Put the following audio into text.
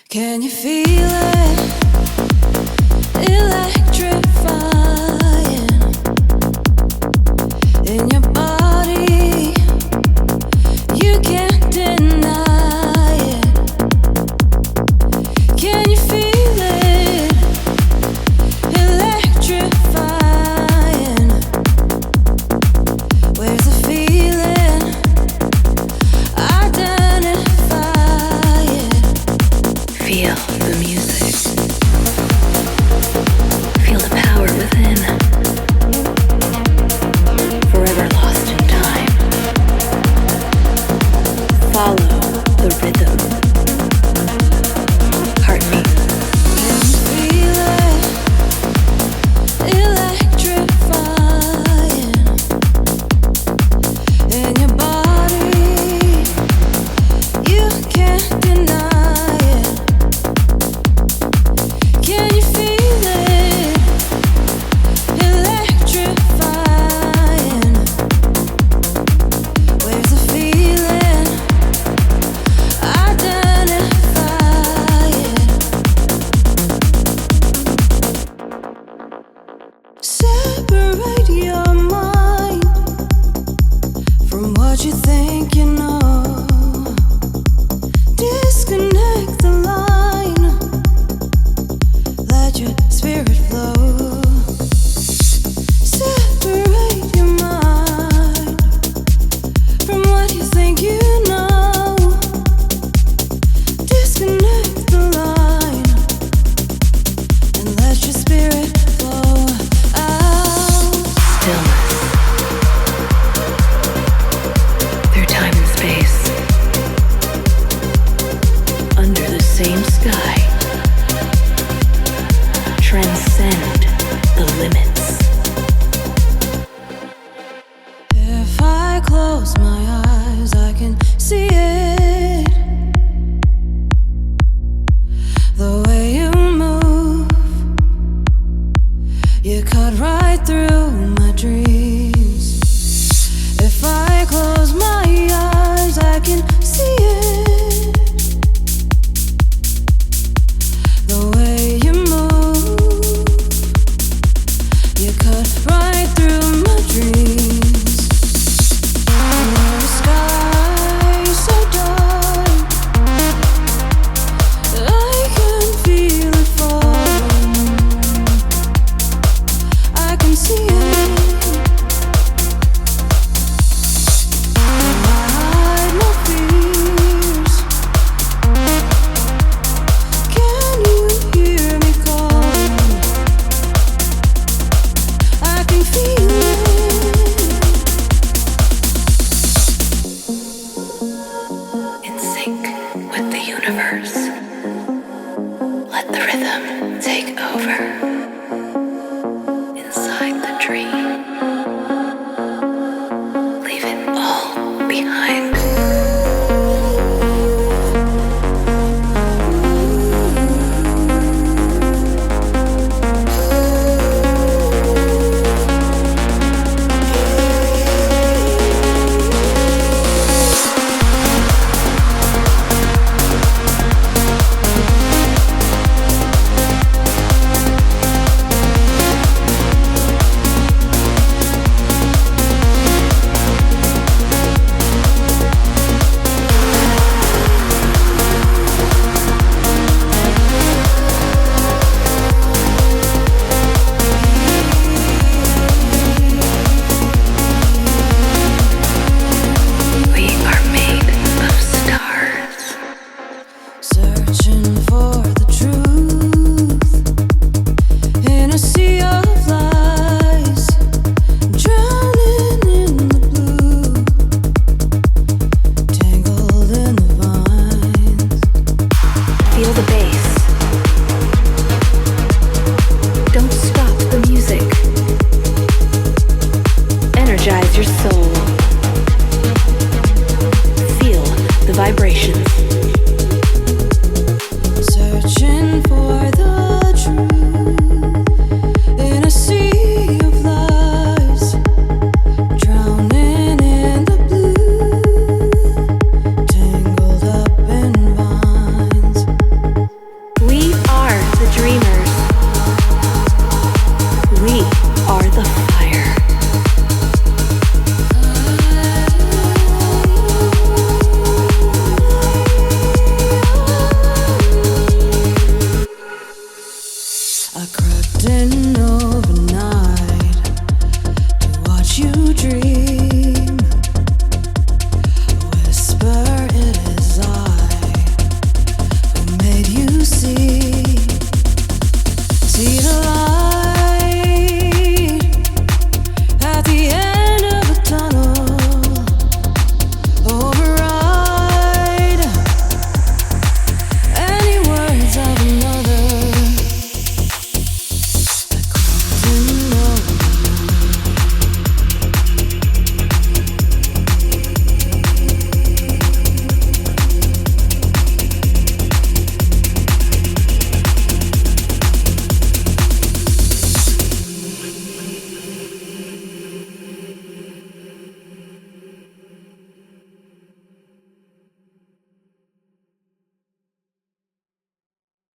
Can you feel it? Electrifying in your body. You can't deny it. Can you feel it? Electrifying. Where's the feeling? Identify it. Feel the music. Feel the power within. Forever lost in time. Follow the rhythm. Heartbeat. Can you feel it? Electrifying in your body. You can't deny it. Can you feel it? Electrifying. Where's the feeling? Identify it. Separate your mind from what you think you know. Disconnect the line. Let your spirit flow. Separate your mind from what you think you know. Disconnect the line and let your spirit flow out. Stillness through time and space, under the same sky. Transcend the limits. If I close my eyes, I can see it. The way you move, you cut right through my dreams. If I close my eyes, I can see it. The way you move, you cut right through my dreams. Under a sky so dark, I can feel it falling. I can see it. I hide my fears. Can you hear me calling? I can feel it. In sync with the universe. Let the rhythm take over. Inside the dream. Leave it all behind. We are made of stars. Searching for the truth in a sea of lies. Drowning in the blue, tangled in the vines. Feel the bass.